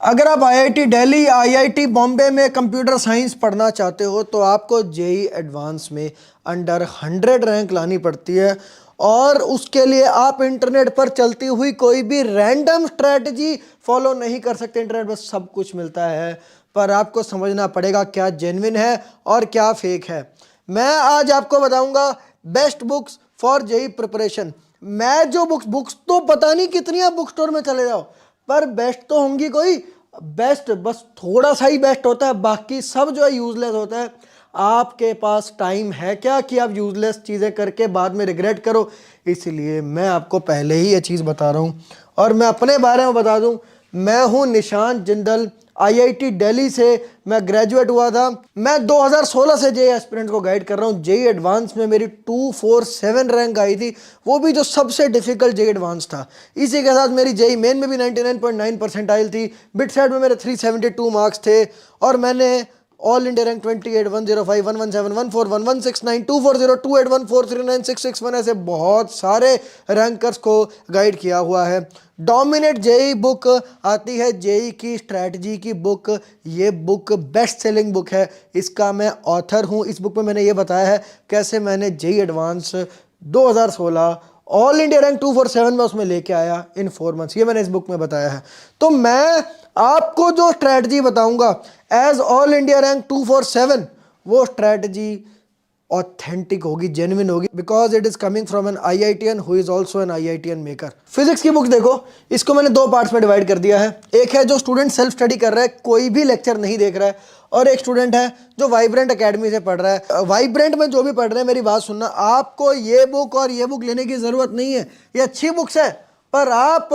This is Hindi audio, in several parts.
अगर आप आईआईटी दिल्ली, आईआईटी बॉम्बे में कंप्यूटर साइंस पढ़ना चाहते हो तो आपको जेई एडवांस में अंडर 100 रैंक लानी पड़ती है, और उसके लिए आप इंटरनेट पर चलती हुई कोई भी रैंडम स्ट्रेटजी फॉलो नहीं कर सकते। इंटरनेट पर सब कुछ मिलता है, पर आपको समझना पड़ेगा क्या जेन्युइन है और क्या फेक है। मैं आज आपको बताऊंगा best books for JEE preparation. मैं जो बुक्स तो पता नहीं कितनी, आप बुक स्टोर में चले जाओ, पर बेस्ट तो होंगी कोई। बेस्ट बस थोड़ा सा ही बेस्ट होता है, बाकी सब जो है यूजलेस होता है। आपके पास टाइम है क्या कि आप यूजलेस चीज़ें करके बाद में रिग्रेट करो? इसलिए मैं आपको पहले ही ये चीज़ बता रहा हूँ। और मैं अपने बारे में बता दूँ, मैं हूँ निशांत जिंदल, आईआईटी दिल्ली से मैं ग्रेजुएट हुआ था। मैं 2016 से जेई एस्पिरेंट को गाइड कर रहा हूँ। जेई एडवांस में मेरी 247 रैंक आई थी, वो भी जो सबसे डिफिकल्ट जेई एडवांस था। इसी के साथ मेरी जेई मेन में भी 99.9 परसेंटाइल थी। बिट सेट में मेरे 372 मार्क्स थे, और मैंने ऑल इंडिया रैंक 28, 105, 117, 14, 1169, 240, 28, 1439, 661 ऐसे बहुत सारे रैंकर्स को गाइड किया हुआ है। डोमिनेट जेई बुक आती है, जेई की स्ट्रैटेजी की बुक। ये बुक बेस्ट सेलिंग बुक है, इसका मैं ऑथर हूँ। इस बुक में मैंने ये बताया है कैसे मैंने JEE advance 2016 all India rank 247 में उसमें लेके आया इन 4 मंथ्स। ये मैंने इस बुक में बताया है। तो मैं आपको जो स्ट्रैटेजी बताऊंगा एज ऑल इंडिया रैंक 247, वो स्ट्रैटेजी ऑथेंटिक होगी, जेन्युइन होगी, because it is coming from an IITian who is also an IITian maker. Physics की बुक देखो, इसको मैंने 2 पार्ट्स में डिवाइड कर दिया है। एक है जो स्टूडेंट सेल्फ स्टडी कर रहा है, कोई भी लेक्चर नहीं देख रहा है, और एक स्टूडेंट है जो वाइब्रेंट एकेडमी से पढ़ रहा है। वाइब्रेंट में जो भी पढ़ रहे हैं, मेरी बात सुनना, आपको ये बुक और ये बुक लेने की जरूरत नहीं है। ये अच्छी बुक्स है, पर आप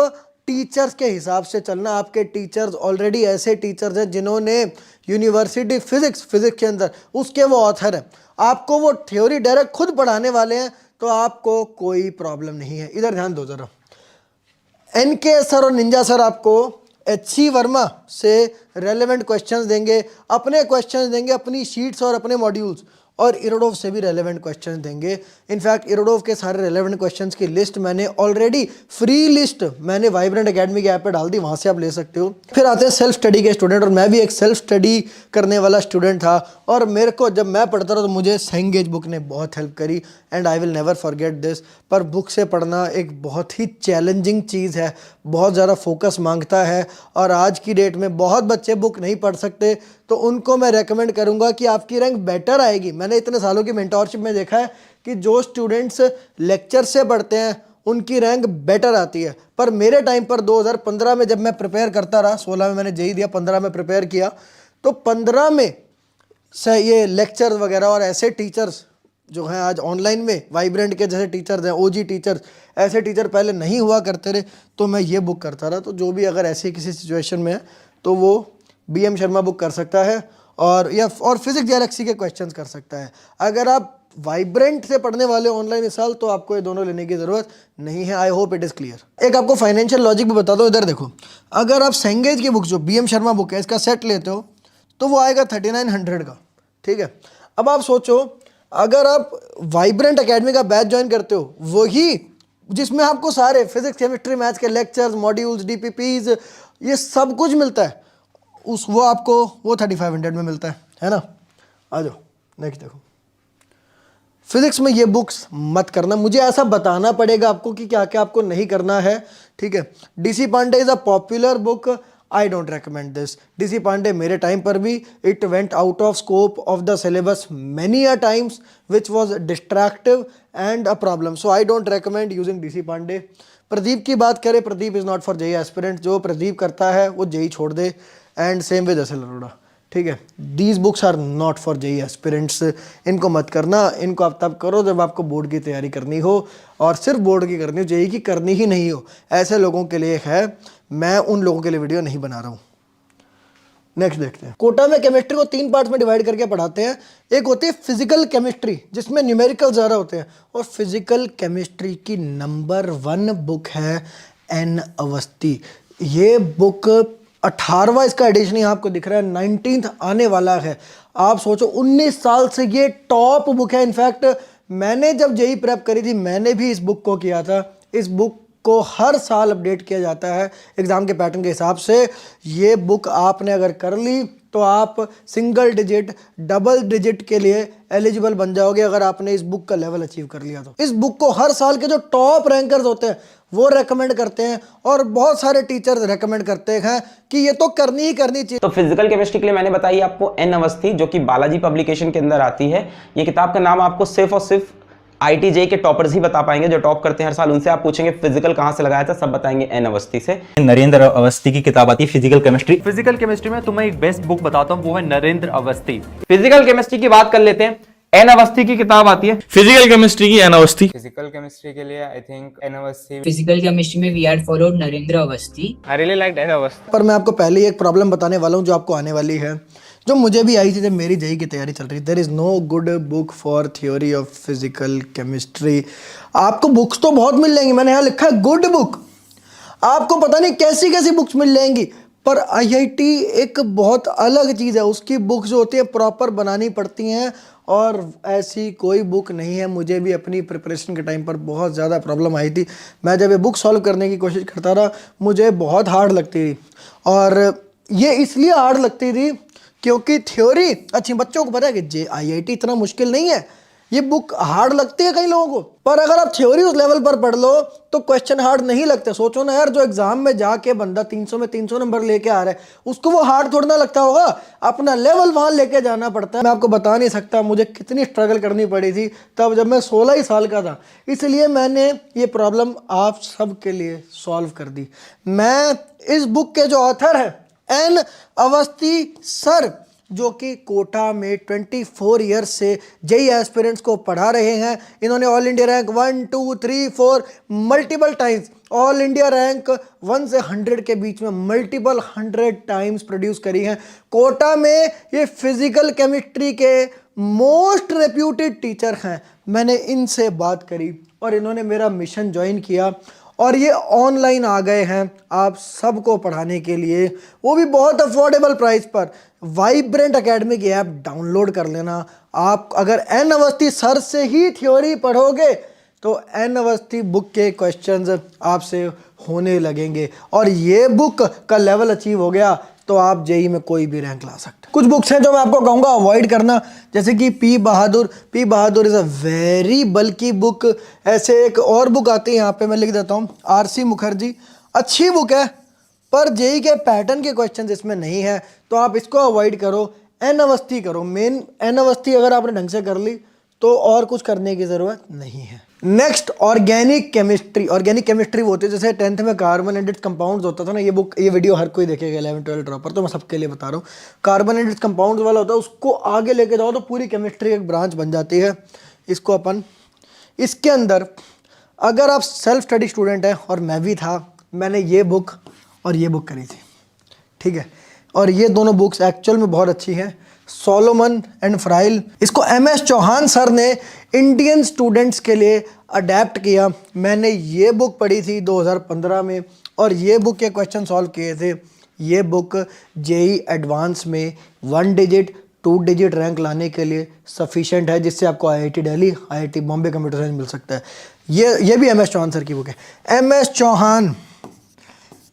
टीचर्स के हिसाब से चलना। आपके टीचर्स ऑलरेडी ऐसे टीचर्स हैं जिन्होंने यूनिवर्सिटी फिजिक्स के अंदर उसके वो ऑथर हैं। आपको वो थ्योरी डायरेक्ट खुद पढ़ाने वाले हैं, तो आपको कोई प्रॉब्लम नहीं है। इधर ध्यान दो जरा। एनके सर और निंजा सर आपको एचसी वर्मा से रेलेवेंट क्वेश्चंस देंगे, अपने क्वेश्चंस देंगे, अपनी शीट्स और अपने मॉड्यूल्स, और इरोडोव से भी रेलेवेंट क्वेश्चंस देंगे। इनफैक्ट इरोडोव के सारे रेलेवेंट क्वेश्चंस की लिस्ट मैंने ऑलरेडी, फ्री लिस्ट मैंने वाइब्रेंट एकेडमी के ऐप पे डाल दी, वहाँ से आप ले सकते हो। फिर आते हैं सेल्फ स्टडी के स्टूडेंट, और मैं भी एक सेल्फ स्टडी करने वाला स्टूडेंट था, और मेरे को जब मैं पढ़ता रहा तो मुझे सेंगेज बुक ने बहुत हेल्प करी, and I will never forget this. पर बुक से पढ़ना एक बहुत ही चैलेंजिंग चीज़ है, बहुत ज़्यादा फोकस मांगता है, और आज की डेट में बहुत बच्चे बुक नहीं पढ़ सकते, तो उनको मैं रेकमेंड करूंगा कि आपकी रैंक बेटर आएगी। मैंने इतने सालों की मेंटोरशिप में देखा है कि जो स्टूडेंट्स लेक्चर से पढ़ते हैं उनकी रैंक बेटर आती है। पर मेरे टाइम पर 2015 में जब मैं प्रिपेयर करता रहा, 16 में मैंने जेई दिया, 15 में प्रिपेयर किया, तो 15 में से ये लेक्चर्स वगैरह और ऐसे टीचर्स जो हैं आज ऑनलाइन में, वाइब्रेंट के जैसे टीचर्स हैं, ओजी टीचर्स, ऐसे टीचर पहले नहीं हुआ करते रहे। तो मैं ये बुक करता रहा। तो जो भी अगर ऐसी किसी सिचुएशन में है तो वो बीएम शर्मा बुक कर सकता है, और फिजिक्स गैलेक्सी के क्वेश्चंस कर सकता है। अगर आप वाइब्रेंट से पढ़ने वाले ऑनलाइन इस साल, तो आपको ये दोनों लेने की ज़रूरत नहीं है। I hope it is clear. एक आपको फाइनेंशियल लॉजिक भी बता दो। इधर देखो, अगर आप सेंगेज की बुक जो बीएम शर्मा बुक है, इसका सेट लेते हो तो वो आएगा 3900 का, ठीक है। अब आप सोचो, अगर आप वाइब्रेंट एकेडमी का बैच ज्वाइन करते हो, वही जिसमें आपको सारे फिजिक्स केमिस्ट्री मैथ्स के लेक्चर्स, मॉड्यूल्स, डीपीपीज, ये सब कुछ मिलता है, वो आपको 3500 में मिलता है ना। आ जाओ नेक्स्ट देखो। फिजिक्स में ये बुक्स मत करना, मुझे ऐसा बताना पड़ेगा आपको कि क्या क्या आपको नहीं करना है, ठीक है। DC Pandey is a popular book, I don't recommend this. DC Pandey मेरे टाइम पर भी it went out of scope of the syllabus many a times, which was distractive and a problem, so I don't recommend using DC Pandey. Pradeep की बात करें, Pradeep is not for JEE aspirant. जो प्रदीप करता है वो जेई छोड़ दे, एंड सेम विद असल अरोड़ा, ठीक है। These books are not for JEE aspirants, इनको मत करना। इनको आप तब करो जब आपको बोर्ड की तैयारी करनी हो, और सिर्फ बोर्ड की करनी हो, जेई की करनी ही नहीं हो। ऐसे लोगों के लिए है, मैं उन लोगों के लिए वीडियो नहीं बना रहा हूँ। नेक्स्ट देखते हैं। कोटा में केमिस्ट्री को 3 पार्ट्स में डिवाइड करके पढ़ाते हैं। एक होती है फिजिकल केमिस्ट्री, जिसमें न्यूमेरिकल ज़्यादा होते हैं, और फिजिकल केमिस्ट्री की नंबर 1 बुक है एन अवस्थी। ये बुक 18वां इसका एडिशन ही आपको दिख रहा है, 19th आने वाला है। आप सोचो, 19 साल से ये टॉप बुक है। इनफैक्ट मैंने जब जेई प्रेप करी थी, मैंने भी इस बुक को किया था। इस बुक को हर साल अपडेट किया जाता है एग्ज़ाम के पैटर्न के हिसाब से। ये बुक आपने अगर कर ली तो आप सिंगल डिजिट डबल डिजिट के लिए एलिजिबल बन जाओगे अगर आपने इस बुक का लेवल अचीव कर लिया तो। इस बुक को हर साल के जो टॉप रैंकर्स होते हैं वो रेकमेंड करते हैं और बहुत सारे टीचर्स रेकमेंड करते हैं कि ये तो करनी ही करनी चाहिए। तो फिजिकल केमिस्ट्री के लिए मैंने बताई आपको एन अवस्थी, जो कि बालाजी पब्लिकेशन के अंदर आती है। ये किताब का नाम आपको सिर्फ और सिर्फ IIT के टॉपर्स ही बता पाएंगे, जो टॉप करते हैं हर साल। उनसे आप पूछेंगे फिजिकल कहां से लगाया था, सब बताएंगे एन अवस्थी से। नरेंद्र अवस्थी की किताब आती है फिजिकल केमिस्ट्री। फिजिकल केमिस्ट्री में तुम्हें एक बेस्ट बुक बताता हूँ, वो है नरेंद्र अवस्थी। फिजिकल केमिस्ट्री की बात कर लेते हैं। एन अवस्थी की किताब आती है फिजिकल केमिस्ट्री की एन अवस्थी। फिजिकल केमिस्ट्री के लिए I think N Awasthi. Physical chemistry में we had followed Narendra Awasthi. I really like N Awasthi. पर मैं आपको पहले ही एक प्रॉब्लम बताने वाला हूँ जो आपको आने वाली है, जो मुझे भी आई थी जब मेरी जेईई की तैयारी चल रही। There is no good book for theory of physical chemistry. आपको बुक्स तो बहुत मिल जाएंगी, मैंने यहाँ लिखा है गुड बुक। आपको पता नहीं कैसी कैसी बुक्स मिल जाएंगी, पर IIT एक बहुत अलग चीज़ है। उसकी बुक्स जो होती है प्रॉपर बनानी पड़ती हैं और ऐसी कोई बुक नहीं है। मुझे भी अपनी प्रिपरेशन के टाइम पर बहुत ज़्यादा प्रॉब्लम आई थी। मैं जब ये बुक सॉल्व करने की कोशिश करता रहा मुझे बहुत हार्ड लगती थी, और ये इसलिए हार्ड लगती थी क्योंकि थ्योरी अच्छी, बच्चों को पता है कि IIT इतना मुश्किल नहीं है। ये बुक हार्ड लगती है कई लोगों को, पर अगर आप थ्योरी उस लेवल पर पढ़ लो तो क्वेश्चन हार्ड नहीं लगते। सोचो ना यार, जो एग्जाम में जाके बंदा 300 में 300 नंबर लेके आ रहा है, उसको वो हार्ड थोड़ा ना लगता होगा। अपना लेवल वहां लेके जाना पड़ता है। मैं आपको बता नहीं सकता मुझे कितनी स्ट्रगल करनी पड़ी थी तब जब मैं 16 ही साल का था। इसलिए मैंने ये प्रॉब्लम आप सबके लिए सॉल्व कर दी। मैं इस बुक के जो ऑथर हैं एन अवस्थी सर, जो कि कोटा में 24 ईयर्स से जेईई एस्पिरेंट्स को पढ़ा रहे हैं। इन्होंने all India rank 1 2 3 4 multiple times, all India rank 1 से 100 के बीच में मल्टीपल 100 टाइम्स प्रोड्यूस करी हैं। कोटा में ये फिजिकल केमिस्ट्री के मोस्ट रेप्यूटेड टीचर हैं। मैंने इनसे बात करी और इन्होंने मेरा मिशन ज्वाइन किया और ये ऑनलाइन आ गए हैं आप सबको पढ़ाने के लिए, वो भी बहुत अफोर्डेबल प्राइस पर। वाइब्रेंट एकेडमी की ऐप डाउनलोड कर लेना। आप अगर एन अवस्थी सर से ही थ्योरी पढ़ोगे तो एन अवस्थी बुक के क्वेश्चंस आपसे होने लगेंगे, और ये बुक का लेवल अचीव हो गया तो आप जेईई में कोई भी रैंक ला सकते हैं। कुछ बुक्स हैं जो मैं आपको कहूँगा अवॉइड करना, जैसे कि P Bahadur is a very बल्कि बुक। ऐसे एक और बुक आती है, यहाँ पे मैं लिख देता हूँ, RC मुखर्जी। अच्छी बुक है पर जेईई के पैटर्न के क्वेश्चन इसमें नहीं है, तो आप इसको अवॉइड करो। एन अवस्थी करो, मेन एन अवस्थी अगर आपने ढंग से कर ली तो और कुछ करने की ज़रूरत नहीं है। Next organic chemistry. Organic chemistry वो होती है जैसे 10th में कार्बोनेटेड कंपाउंड्स होता था ना। ये बुक, ये वीडियो हर कोई देखेगा 11 12 ड्रॉपर, तो मैं सबके लिए बता रहा हूँ। कार्बोनेटेड कंपाउंड्स वाला होता है, उसको आगे लेके जाओ तो पूरी केमिस्ट्री एक ब्रांच बन जाती है। इसको अपन इसके अंदर, अगर आप सेल्फ स्टडी स्टूडेंट हैं और मैं भी था, मैंने ये बुक और ये बुक करी थी, ठीक है। और ये दोनों बुक्स एक्चुअल में बहुत अच्छी हैं, सोलोमन एंड फ्राइल। इसको MS चौहान सर ने इंडियन स्टूडेंट्स के लिए अडेप्ट किया। मैंने ये बुक पढ़ी थी 2015 में और ये बुक के क्वेश्चन सॉल्व किए थे। ये बुक जेईई एडवांस में 1 डिजिट 2 डिजिट रैंक लाने के लिए सफिशेंट है, जिससे आपको IIT Delhi, IIT Bombay computer science मिल सकता है। ये भी MS चौहान सर की बुक है। MS Chauhan,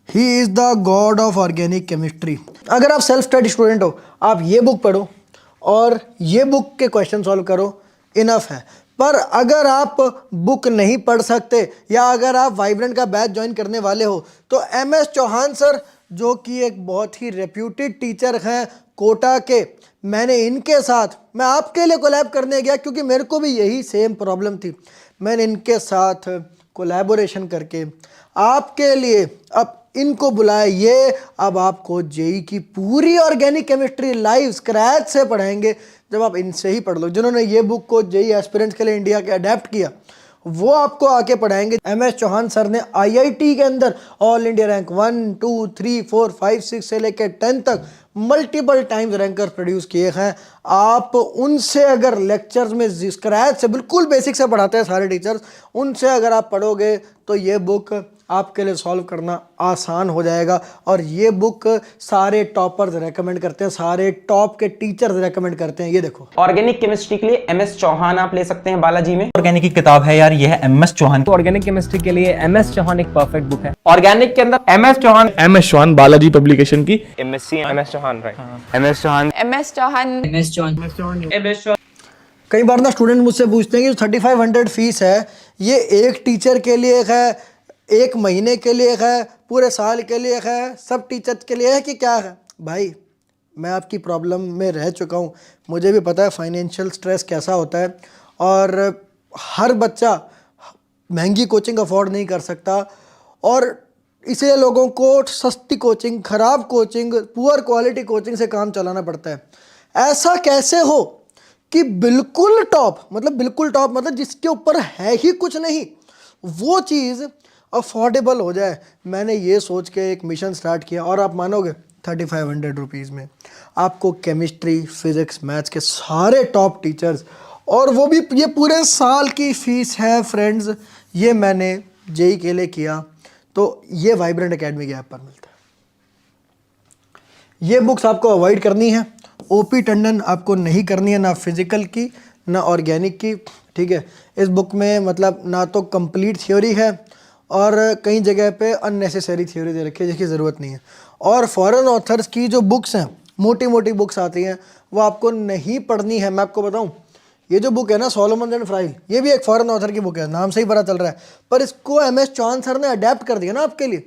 he is the god of organic chemistry. अगर आप सेल्फ स्टडी स्टूडेंट हो, आप ये बुक पढ़ो और ये बुक के क्वेश्चन सॉल्व करो, इनफ है। पर अगर आप बुक नहीं पढ़ सकते या अगर आप वाइब्रेंट का बैच ज्वाइन करने वाले हो तो MS चौहान सर, जो कि एक बहुत ही रेप्यूटेड टीचर हैं कोटा के, मैंने इनके साथ, मैं आपके लिए कोलैब करने गया क्योंकि मेरे को भी यही सेम प्रॉब्लम थी। मैंने इनके साथ कोलैबोरेशन करके आपके लिए अब इनको बुलाया। ये अब आपको जेईई की पूरी ऑर्गेनिक केमिस्ट्री लाइव स्क्रैच से पढ़ाएंगे जब आप इनसे ही पढ़ लो। जिन्होंने ये बुक को जेईई एस्पिरेंट्स के लिए इंडिया के अडेप्ट किया, वो आपको आके पढ़ाएंगे। MS चौहान सर ने IIT के अंदर ऑल इंडिया रैंक 1 2 3 4 5 6 से लेकर 10 तक मल्टीपल टाइम्स रैंकर प्रोड्यूस किए हैं। आप उनसे अगर लेक्चर्स में स्क्रैच से, बिल्कुल बेसिक से पढ़ाते हैं सारे टीचर्स, उनसे अगर आप पढ़ोगे तो ये बुक आपके लिए सॉल्व करना आसान हो जाएगा। और ये बुक सारे टॉपर्स रेकमेंड करते हैं, सारे टॉप के टीचर्स रेकमेंड करते हैं। ये देखो, ऑर्गेनिक केमिस्ट्री के लिए MS चौहान आप ले सकते हैं बालाजी में। ऑर्गेनिक की किताब है यार, ये है MS चौहान। तो ऑर्गेनिक केमिस्ट्री के लिए MS चौहान एक परफेक्ट बुक है। ऑर्गेनिक के अंदर MS चौहान बालाजी पब्लिकेशन की MS Chauhan right. MS Chauhan MS Chauhan MS John. कई बार ना स्टूडेंट मुझसे पूछते हैं कि 3500 फीस है, ये एक टीचर के लिए एक है, एक महीने के लिए एक है, पूरे साल के लिए एक है, सब टीचर्स के लिए है कि क्या है? भाई मैं आपकी प्रॉब्लम में रह चुका हूँ, मुझे भी पता है फाइनेंशियल स्ट्रेस कैसा होता है। और हर बच्चा महंगी कोचिंग अफोर्ड नहीं कर सकता, और इसलिए लोगों को सस्ती कोचिंग, ख़राब कोचिंग, पुअर क्वालिटी कोचिंग से काम चलाना पड़ता है। ऐसा कैसे हो कि बिल्कुल टॉप मतलब जिसके ऊपर है ही कुछ नहीं, वो चीज़ अफोर्डेबल हो जाए। मैंने ये सोच के एक मिशन स्टार्ट किया, और आप मानोगे 3500 रुपीज़ में आपको केमिस्ट्री, फिज़िक्स, मैथ्स के सारे टॉप टीचर्स, और वो भी ये पूरे साल की फ़ीस है फ्रेंड्स। ये मैंने JEE के लिए किया, तो ये वाइब्रेंट एकेडमी के ऐप पर मिलता है। ये बुक्स आपको अवॉइड करनी है। OP टंडन आपको नहीं करनी है, ना फिजिकल की ना ऑर्गेनिक की, ठीक है। इस बुक में मतलब ना तो कंप्लीट थ्योरी है, और कई जगह पे अननेसेसरी थ्योरी दे रखी है जिसकी ज़रूरत नहीं है। और फॉरेन ऑथर्स की जो बुक्स हैं, मोटी मोटी बुक्स आती हैं, वो आपको नहीं पढ़नी है। मैं आपको बताऊं, ये जो बुक है ना, सोलोमन एंड फ्राइल, ये भी एक फॉरेन ऑथर की बुक है, नाम से ही पता चल रहा है, पर इसको MS चौहान सर ने अडेप्ट कर दिया ना आपके लिए,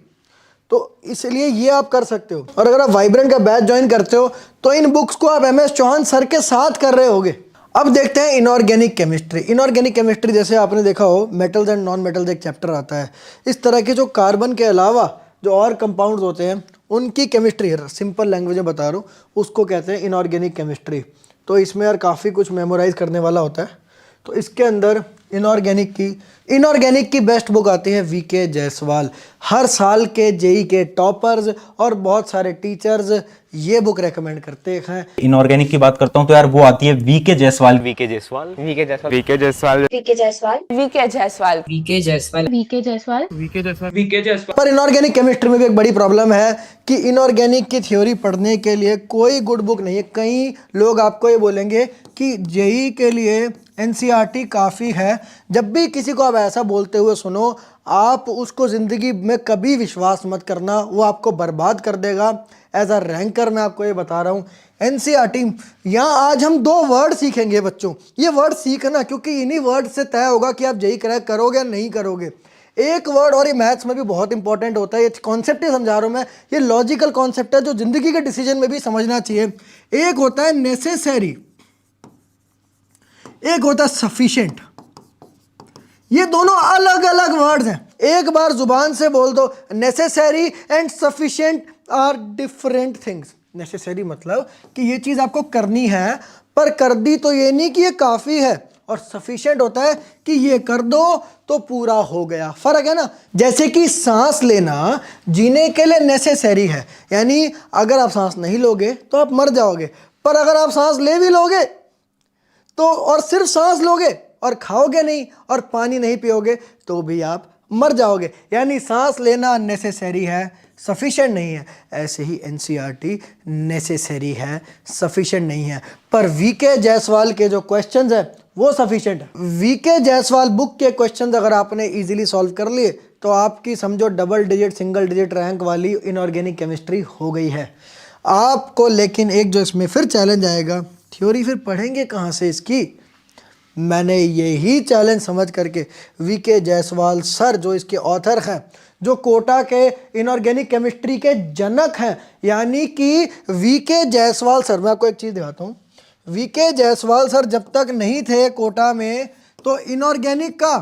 तो इसलिए ये आप कर सकते हो। और अगर आप वाइब्रेंट का बैच ज्वाइन करते हो तो इन बुक्स को आप MS चौहान सर के साथ कर रहे होगे। अब देखते हैं इनऑर्गेनिक केमिस्ट्री। इनऑर्गेनिक केमिस्ट्री जैसे आपने देखा हो, मेटल्स एंड नॉन मेटल्स एक चैप्टर आता है। इस तरह के जो कार्बन के अलावा जो और कंपाउंड्स होते हैं उनकी केमिस्ट्री, सिंपल लैंग्वेज में बता रहा हूँ, उसको कहते हैं इनऑर्गेनिक केमिस्ट्री। तो इसमें यार काफ़ी कुछ मेमोराइज करने वाला होता है। तो इसके अंदर इनऑर्गेनिक की बेस्ट बुक आती है VK जायसवाल। हर साल के JEE के टॉपर्स और बहुत सारे टीचर्स ये बुक रेकमेंड करते हैं। इनऑर्गेनिक की बात करता हूँ तो यार वो आती है VK जायसवाल। VK जायसवाल पर इनऑर्गेनिक केमिस्ट्री में भी एक बड़ी प्रॉब्लम है कि इनऑर्गेनिक की थ्योरी पढ़ने के लिए कोई गुड बुक नहीं है। कई लोग आपको ये बोलेंगे कि JEE के लिए NCERT काफ़ी है। जब भी किसी को आप ऐसा बोलते हुए सुनो, आप उसको ज़िंदगी में कभी विश्वास मत करना, वो आपको बर्बाद कर देगा। एज अ रैंकर मैं आपको ये बता रहा हूँ, NCERT, यहाँ आज हम 2 वर्ड सीखेंगे बच्चों। ये वर्ड सीखना, क्योंकि इन्हीं वर्ड से तय होगा कि आप JEE क्रैक करोगे या नहीं करोगे। एक वर्ड, और ये मैथ्स में भी बहुत इंपॉर्टेंट होता है, ये कॉन्सेप्ट ही समझा रहा हूँ मैं, ये लॉजिकल कॉन्सेप्ट है जो ज़िंदगी के डिसीजन में भी समझना चाहिए। एक होता है नेसेसरी, एक होता है सफिशिएंट। ये दोनों अलग अलग वर्ड्स हैं। एक बार जुबान से बोल दो, necessary and sufficient are different things. Necessary मतलब कि ये चीज़ आपको करनी है, पर कर दी तो ये नहीं कि ये काफ़ी है। और सफिशिएंट होता है कि ये कर दो तो पूरा हो गया। फ़र्क है ना। जैसे कि सांस लेना जीने के लिए नेसेसरी है, यानी अगर आप सांस नहीं लोगे तो आप मर जाओगे, पर अगर आप सांस ले भी लोगे तो, और सिर्फ सांस लोगे और खाओगे नहीं और पानी नहीं पियोगे तो भी आप मर जाओगे। यानी सांस लेना नेसेसरी है, सफिशिएंट नहीं है। ऐसे ही NCERT नेसेसरी है, सफिशिएंट नहीं है। पर VK जायसवाल के जो क्वेश्चंस हैं वो सफिशिएंट है। VK जायसवाल बुक के क्वेश्चंस अगर आपने इजीली सॉल्व कर लिए तो आपकी समझो double digit, single digit rank वाली इनऑर्गेनिक केमिस्ट्री हो गई है आपको। लेकिन एक जो इसमें फिर चैलेंज आएगा, थ्योरी फिर पढ़ेंगे कहाँ से इसकी। मैंने यही चैलेंज समझ करके VK जायसवाल सर, जो इसके ऑथर हैं, जो कोटा के इनऑर्गेनिक केमिस्ट्री के जनक हैं, यानी कि VK जायसवाल सर, मैं आपको एक चीज़ दिखाता हूँ। VK जायसवाल सर जब तक नहीं थे कोटा में तो इनऑर्गेनिक का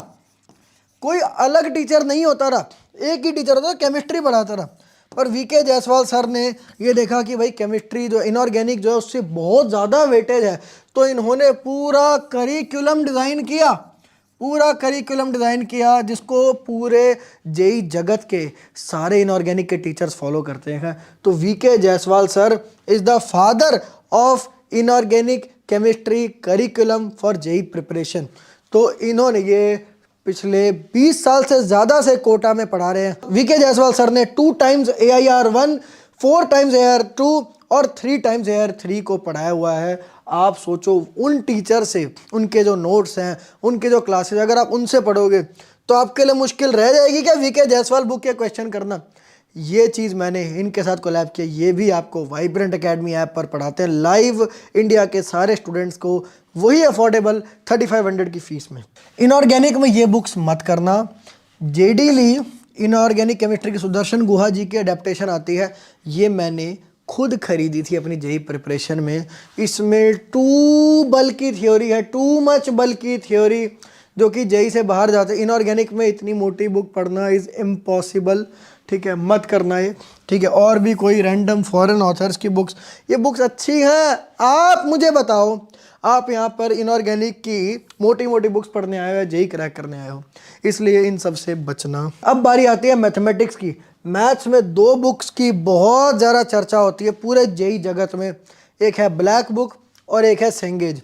कोई अलग टीचर नहीं होता रहा, एक ही टीचर होता था, केमिस्ट्री पढ़ाता रहा। पर VK जायसवाल सर ने ये देखा कि भाई केमिस्ट्री जो इनऑर्गेनिक जो है उससे बहुत ज़्यादा वेटेज है, तो इन्होंने पूरा करिकुलम डिज़ाइन किया जिसको पूरे JEE जगत के सारे इनऑर्गेनिक के टीचर्स फॉलो करते हैं। तो VK Jaiswal sir is the father of inorganic chemistry curriculum for JEE preparation. तो इन्होंने ये पिछले 20 साल से ज़्यादा से कोटा में पढ़ा रहे हैं। वीके जायसवाल सर ने 2 टाइम्स AIR1, 4 टाइम्स AIR2 और 3 टाइम्स AIR3 को पढ़ाया हुआ है। आप सोचो उन टीचर से उनके जो नोट्स हैं, उनके जो क्लासेस, अगर आप उनसे पढ़ोगे तो आपके लिए मुश्किल रह जाएगी क्या वीके जायसवाल बुक के क्वेश्चन करना। ये चीज़ मैंने इनके साथ कोलैब किया। ये भी आपको वाइब्रेंट एकेडमी ऐप पर पढ़ाते हैं लाइव, इंडिया के सारे स्टूडेंट्स को, वही अफोर्डेबल 3500 की फ़ीस में। इनऑर्गेनिक में ये बुक्स मत करना। JD ली इनऑर्गेनिक केमिस्ट्री की सुदर्शन गुहा जी की अडेप्टेशन आती है, ये मैंने खुद खरीदी थी अपनी जेई प्रिपरेशन में। इसमें टू बल्कि थ्योरी है, टू मच बल्कि थ्योरी, जो कि जेई से बाहर जाते। इनऑर्गेनिक में इतनी मोटी बुक पढ़ना इज़ इम्पॉसिबल, ठीक है, मत करना ये, ठीक है। और भी कोई रैंडम फॉरेन ऑथर्स की बुक्स, ये बुक्स अच्छी हैं। आप मुझे बताओ, आप यहाँ पर इनऑर्गेनिक की मोटी मोटी बुक्स पढ़ने आए हो या जेई क्रैक करने आए हो, इसलिए इन सब से बचना। अब बारी आती है मैथमेटिक्स की। मैथ्स में 2 बुक्स की बहुत ज़्यादा चर्चा होती है पूरे जेई जगत में। एक है ब्लैक बुक और एक है सेंगेज।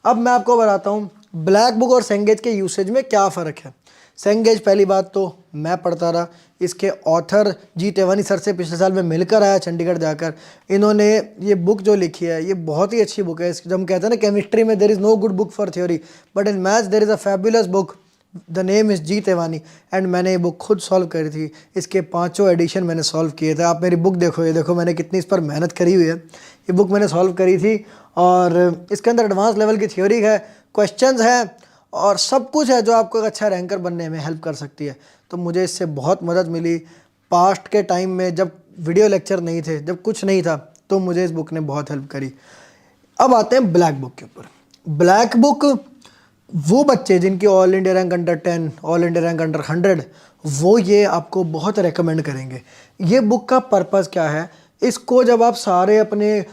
अब मैं आपको बताता हूँ ब्लैक बुक और सेंगेज के यूसेज में क्या फ़र्क है। सेंगेज पहली बात तो मैं पढ़ता रहा, इसके ऑथर जी तेवानी सर से पिछले साल में मिलकर आया चंडीगढ़ जाकर। इन्होंने ये बुक जो लिखी है ये बहुत ही अच्छी बुक है। जब हम कहते हैं ना केमिस्ट्री में there is no good book for theory, but in maths there is a fabulous book, the name is G Tewani. And मैंने ये बुक खुद सॉल्व करी थी, इसके 5 एडिशन मैंने सॉल्व किए थे। आप मेरी बुक देखो, ये देखो मैंने कितनी इस पर मेहनत करी हुई है। ये बुक मैंने सॉल्व करी थी और इसके अंदर एडवांस लेवल की थ्योरी है, क्वेश्चंस हैं और सब कुछ है जो आपको एक अच्छा रैंकर बनने में हेल्प कर सकती है। तो मुझे इससे बहुत मदद मिली। पास्ट के टाइम में जब वीडियो लेक्चर नहीं थे, जब कुछ नहीं था, तो मुझे इस बुक ने बहुत हेल्प करी। अब आते हैं ब्लैक बुक के ऊपर। ब्लैक बुक वो बच्चे जिनकी all India rank under 10, all India rank under 100, वो ये आपको बहुत रेकमेंड करेंगे। ये बुक का पर्पज़ क्या है, इसको जब आप सारे अपने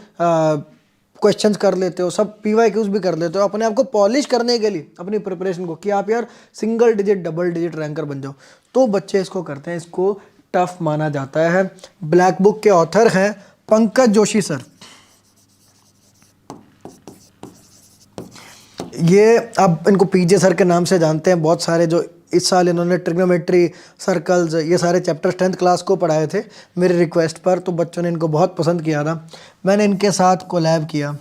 क्वेश्चंस कर लेते हो, सब PYQs भी कर लेते हो, अपने आप को पॉलिश करने के लिए अपनी प्रिपरेशन को, कि आप यार single digit double digit ranker बन जाओ, तो बच्चे इसको करते हैं। इसको टफ माना जाता है। ब्लैक बुक के ऑथर हैं पंकज जोशी सर। ये अब इनको PJ सर के नाम से जानते हैं बहुत सारे, जो इस साल इन्होंने ट्रिग्नोमेट्री, सर्कल्स, ये सारे चैप्टर 10th क्लास को पढ़ाए थे मेरे रिक्वेस्ट पर, तो बच्चों ने इनको बहुत पसंद किया था। मैंने इनके साथ कोलैब किया।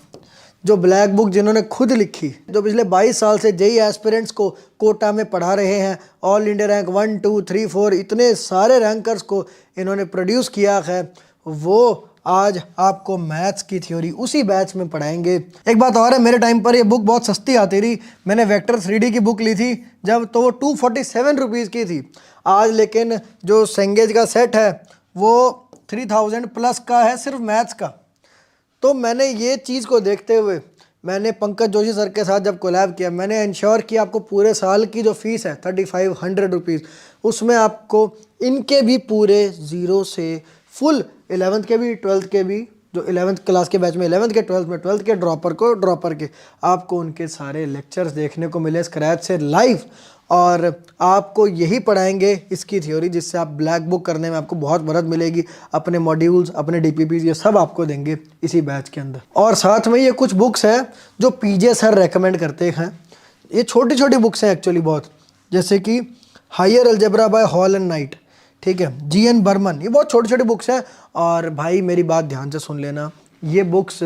जो ब्लैक बुक जिन्होंने खुद लिखी, जो पिछले 22 साल से जेई एस्पिरेंट्स को कोटा में पढ़ा रहे हैं, ऑल इंडिया रैंक 1, 2, 3, 4 इतने सारे रैंकर्स को इन्होंने प्रोड्यूस किया है, वो आज आपको मैथ्स की थ्योरी उसी बैच में पढ़ाएंगे। एक बात और है, मेरे टाइम पर ये बुक बहुत सस्ती आती रही। मैंने वेक्टर 3D की बुक ली थी जब, तो वो 247 रुपीज़ की थी। आज लेकिन जो सेंगेज का सेट है वो 3000 प्लस का है सिर्फ मैथ्स का। तो मैंने ये चीज़ को देखते हुए मैंने पंकज जोशी सर के साथ जब कोलैब किया, मैंने इंश्योर किया आपको पूरे साल की जो फ़ीस है 3500 रुपीज़, उसमें आपको इनके भी पूरे ज़ीरो से फुल 11th के भी 12th के भी, जो 11th क्लास के बैच में 11th के, 12th में 12th के, ड्रॉपर के आपको उनके सारे लेक्चर्स देखने को मिले स्क्रैच से लाइव। और आपको यही पढ़ाएंगे इसकी थ्योरी, जिससे आप ब्लैक बुक करने में आपको बहुत मदद मिलेगी। अपने मॉड्यूल्स, अपने DPPs, ये सब आपको देंगे इसी बैच के अंदर। और साथ में ये कुछ बुक्स हैं जो PJ सर रेकमेंड करते हैं। ये छोटी छोटी बुक्स हैं एक्चुअली बहुत, जैसे कि higher algebra by Hall and Knight, ठीक है, GN बर्मन, ये बहुत छोटी छोटी बुक्स हैं। और भाई मेरी बात ध्यान से सुन लेना, ये बुक्स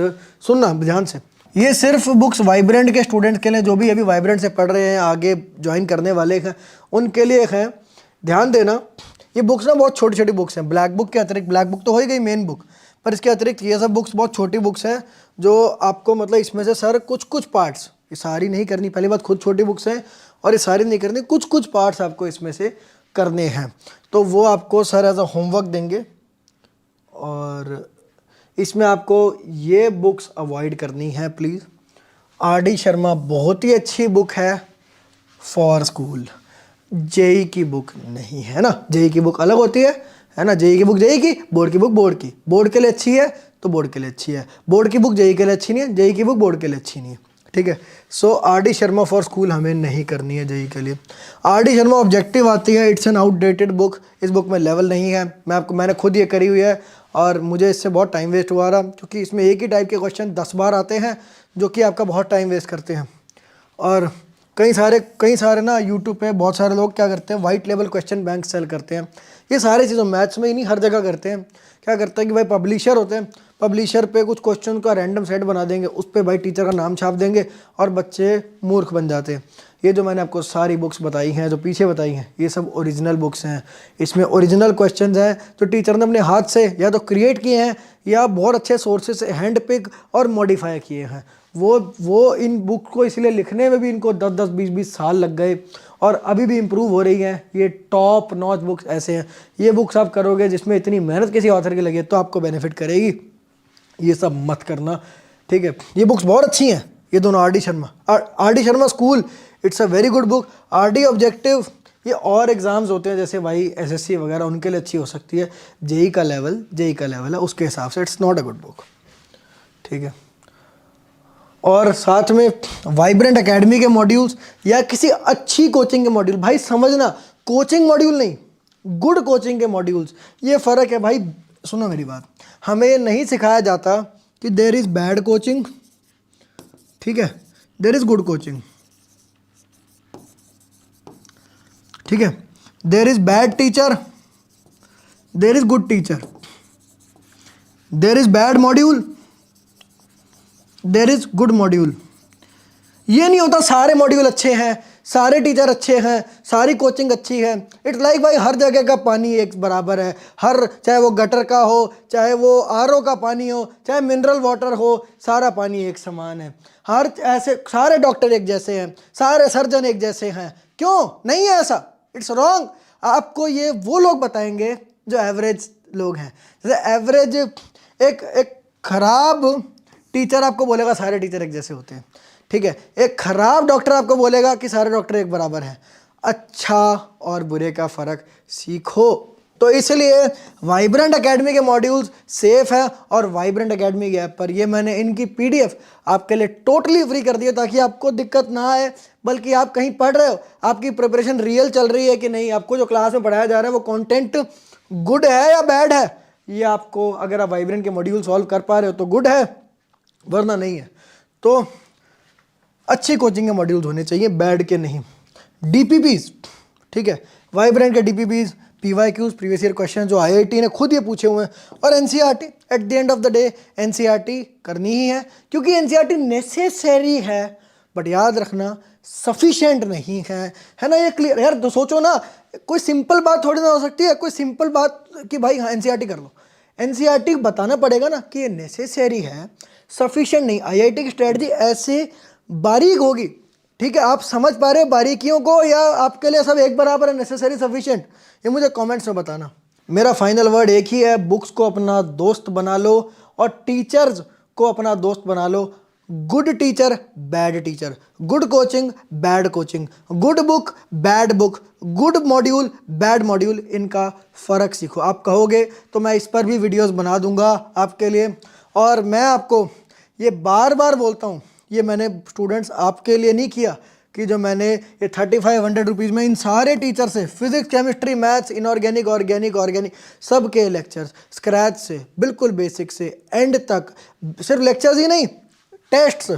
सुनना ध्यान से, ये सिर्फ बुक्स वाइब्रेंट के स्टूडेंट्स के लिए, जो भी अभी वाइब्रेंट से पढ़ रहे हैं, आगे ज्वाइन करने वाले हैं, उनके लिए हैं। ध्यान देना, ये बुक्स ना बहुत छोटी छोटी बुक्स हैं। ब्लैक बुक के अतिरिक्त, ब्लैक बुक तो हो ही गई मेन बुक, पर इसके अतिरिक्त ये सब बुक्स बहुत छोटी बुक्स हैं, जो आपको मतलब इसमें से सर कुछ पार्ट्स, ये सारी नहीं करनी, पहली बात खुद छोटी बुक्स हैं और ये सारी नहीं करनी, कुछ पार्ट्स आपको इसमें से करने हैं। तो वो आपको सर एज अ होमवर्क देंगे। और इसमें आपको ये बुक्स अवॉइड करनी है प्लीज़। RD शर्मा बहुत ही अच्छी बुक है फॉर स्कूल, जेई की बुक नहीं है ना। जेई की बुक अलग होती है ना। जेई की बुक जेई की, बोर्ड की बुक बोर्ड की, बोर्ड के लिए अच्छी है तो बोर्ड के लिए अच्छी है, बोर्ड की बुक जेई के लिए अच्छी नहीं है, जेई की बुक बोर्ड के लिए अच्छी नहीं है, ठीक है। सो RD शर्मा फॉर स्कूल हमें नहीं करनी है जेई के लिए। RD शर्मा ऑब्जेक्टिव आती है, इट्स एन आउटडेटेड बुक। इस बुक में लेवल नहीं है। मैंने खुद ये करी हुई है और मुझे इससे बहुत टाइम वेस्ट हुआ रहा, क्योंकि इसमें एक ही टाइप के क्वेश्चन 10 बार आते हैं, जो कि आपका बहुत टाइम वेस्ट करते हैं। और कई सारे ना यूट्यूब पे बहुत सारे लोग क्या करते हैं, वाइट लेवल क्वेश्चन बैंक सेल करते हैं। ये सारी चीज़ों मैथ्स में ही नहीं, हर जगह करते हैं। क्या करते हैं कि भाई पब्लिशर होते हैं, पब्लिशर पे कुछ क्वेश्चन का रैंडम सेट बना देंगे, उस पर भाई टीचर का नाम छाप देंगे और बच्चे मूर्ख बन जाते हैं। ये जो मैंने आपको सारी बुक्स बताई हैं, जो पीछे बताई हैं, ये सब ओरिजिनल बुक्स हैं। इसमें ओरिजिनल क्वेश्चंस हैं जो टीचर ने अपने हाथ से या तो क्रिएट किए हैं या बहुत अच्छे सोर्सेज से हैंड पिक और मॉडिफाई किए हैं। वो इन बुक को इसलिए लिखने में भी इनको 10-10, 20-20 साल लग गए और अभी भी इम्प्रूव हो रही हैं। ये टॉप नॉच बुक्स ऐसे हैं। ये बुक्स आप करोगे जिसमें इतनी मेहनत किसी ऑथर की लगी है तो आपको बेनिफिट करेगी। ये सब मत करना, ठीक है। ये बुक्स बहुत अच्छी हैं, ये दोनों R D Sharma school, it's a very good book. R D objective ये और एग्ज़ाम्स होते हैं जैसे भाई एसएससी वगैरह, उनके लिए अच्छी हो सकती है। जेई का लेवल है, उसके हिसाब से it's not a good book, ठीक है। और साथ में वाइब्रेंट एकेडमी के मॉड्यूल्स या किसी अच्छी कोचिंग के मॉड्यूल, भाई समझना, कोचिंग मॉड्यूल नहीं, गुड कोचिंग के मॉड्यूल्स, ये फ़र्क है भाई। सुनो मेरी बात, हमें ये नहीं सिखाया जाता कि देयर इज़ बैड कोचिंग, ठीक है, देयर इज़ गुड कोचिंग, ठीक है। There is bad teacher, there is good teacher, there is bad module, there is good module. ये नहीं होता सारे मॉड्यूल अच्छे हैं, सारे टीचर अच्छे हैं, सारी कोचिंग अच्छी है। इट्स लाइक भाई हर जगह का पानी एक बराबर है, हर, चाहे वो गटर का हो, चाहे वो आरओ का पानी हो, चाहे मिनरल वाटर हो, सारा पानी एक समान है। हर ऐसे सारे डॉक्टर एक जैसे हैं, सारे सर्जन एक जैसे हैं, क्यों नहीं है ऐसा? It's wrong. आपको ये वो लोग बताएंगे जो एवरेज लोग हैं। जैसे एवरेज एक खराब टीचर आपको बोलेगा सारे टीचर एक जैसे होते हैं, ठीक है। एक खराब डॉक्टर आपको बोलेगा कि सारे डॉक्टर एक बराबर हैं। अच्छा और बुरे का फ़र्क सीखो। तो इसलिए वाइब्रेंट एकेडमी के मॉड्यूल्स सेफ़ है और वाइब्रेंट एकेडमी के ऐप पर ये मैंने इनकी पीडीएफ आपके लिए टोटली फ्री कर दी है ताकि आपको दिक्कत ना आए, बल्कि आप कहीं पढ़ रहे हो, आपकी प्रिपरेशन रियल चल रही है कि नहीं, आपको जो क्लास में पढ़ाया जा रहा है वो कंटेंट गुड है या बैड है, ये आपको, अगर आप वाइब्रेंट के मॉड्यूल सॉल्व कर पा रहे हो तो गुड है, वरना नहीं है। तो अच्छी कोचिंग के मॉड्यूल्स होने चाहिए, बैड के नहीं। डीपीपीज, ठीक है, वाइब्रेंट के DPPs, PYQs, previous year question जो आईआईटी ने खुद ये पूछे हुए हैं, और NCERT. At the end of the day NCERT करनी ही है क्योंकि एनसीईआरटी नेसेसरी है, बट याद रखना सफिशिएंट नहीं है ना। ये क्लियर यार, तो सोचो ना, कोई सिंपल बात थोड़ी ना हो सकती है, कोई सिंपल बात कि भाई हाँ एनसीईआरटी कर लो। एनसीईआरटी बताना पड़ेगा ना कि ये नेसेसरी है, सफिशिएंट नहीं। आईआईटी की स्ट्रेटजी ऐसे बारीक होगी, ठीक है। आप समझ पा रहे हो बारीकियों को, या आपके लिए सब एक बराबर है, नेसेसरी सफिशिएंट? ये मुझे कमेंट्स में बताना। मेरा फाइनल वर्ड एक ही है, बुक्स को अपना दोस्त बना लो और टीचर्स को अपना दोस्त बना लो। Good teacher, bad teacher, good coaching, bad coaching, good book, bad book, good module, bad module, इनका फ़र्क सीखो। आप कहोगे तो मैं इस पर भी वीडियोस बना दूंगा आपके लिए। और मैं आपको ये बार बार बोलता हूँ, ये मैंने स्टूडेंट्स आपके लिए नहीं किया कि जो मैंने ये 3500 रुपीज़ में इन सारे टीचर से physics, chemistry, maths, inorganic, organic सब के लेक्चर्स स्क्रैच से, बिल्कुल बेसिक से एंड तक, सिर्फ लेक्चर्स ही नहीं, टेस्ट्स,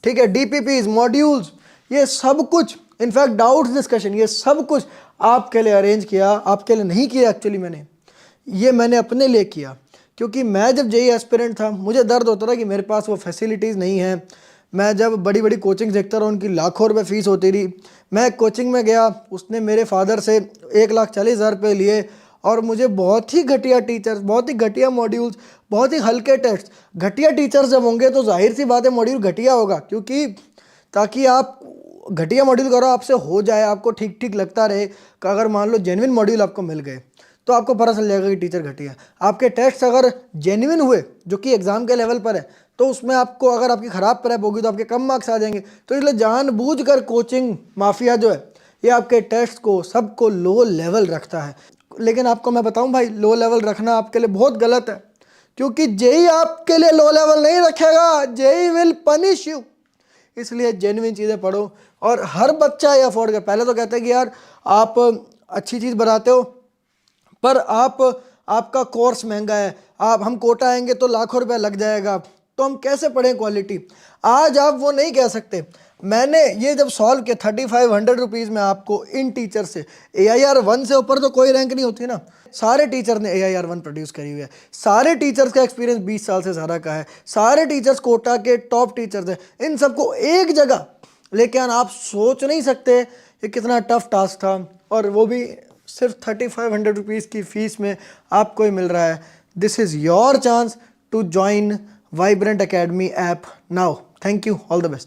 ठीक है, डीपीपीज, मॉड्यूल्स, ये सब कुछ, इनफैक्ट डाउट्स डिस्कशन, ये सब कुछ आपके लिए अरेंज किया। आपके लिए नहीं किया एक्चुअली, मैंने अपने लिए किया, क्योंकि मैं जब जेईई एस्पिरेंट था मुझे दर्द होता था कि मेरे पास वो फैसिलिटीज़ नहीं है। मैं जब बड़ी बड़ी कोचिंग देखता रहा, उनकी लाखों रुपए फीस होती थी। मैं कोचिंग में गया, उसने मेरे फादर से 1,40,000 रुपये लिए और मुझे बहुत ही घटिया टीचर्स, बहुत ही घटिया मॉड्यूल्स, बहुत ही हल्के टेस्ट। घटिया टीचर्स जब होंगे तो जाहिर सी बात है मॉड्यूल घटिया होगा, क्योंकि ताकि आप घटिया मॉड्यूल करो, आपसे हो जाए, आपको ठीक ठीक लगता रहे। कि अगर मान लो जेन्युइन मॉड्यूल आपको मिल गए तो आपको पता चल जाएगा कि टीचर घटिया। आपके टेस्ट अगर जेन्युइन हुए, जो कि एग्ज़ाम के लेवल पर है, तो उसमें आपको, अगर आपकी ख़राब प्रेप होगी तो आपके कम मार्क्स आ जाएंगे। तो इसलिए जानबूझकर कोचिंग माफिया जो है ये आपके टेस्ट को, सबको लो लेवल रखता है। लेकिन आपको मैं बताऊं भाई, लो लेवल रखना आपके लिए बहुत गलत है, क्योंकि जेईई आपके लिए लो लेवल नहीं रखेगा, जेईई विल पनिश यू। इसलिए जेन्युइन चीज़ें पढ़ो और हर बच्चा ये अफोर्ड कर। पहले तो कहते हैं कि यार आप अच्छी चीज़ बनाते हो पर आपका कोर्स महंगा है, हम कोटा आएंगे तो लाखों रुपए लग जाएगा, तो हम कैसे पढ़ें क्वालिटी। आज आप वो नहीं कह सकते। मैंने ये जब सॉल्व किया 3500 रुपीज़ में आपको इन टीचर से AIR 1 से ऊपर तो कोई रैंक नहीं होती ना। सारे टीचर ने AIR 1 प्रोड्यूस करी हुई है, सारे टीचर्स का एक्सपीरियंस 20 साल से ज़्यादा का है, सारे टीचर्स कोटा के टॉप टीचर्स हैं। इन सबको एक जगह लेके आना, आप सोच नहीं सकते ये कितना टफ टास्क था, और वो भी सिर्फ 3500 रुपीज़ की फ़ीस में आपको ही मिल रहा है। This is your chance to join Vibrant Academy app now. Thank you, all the best.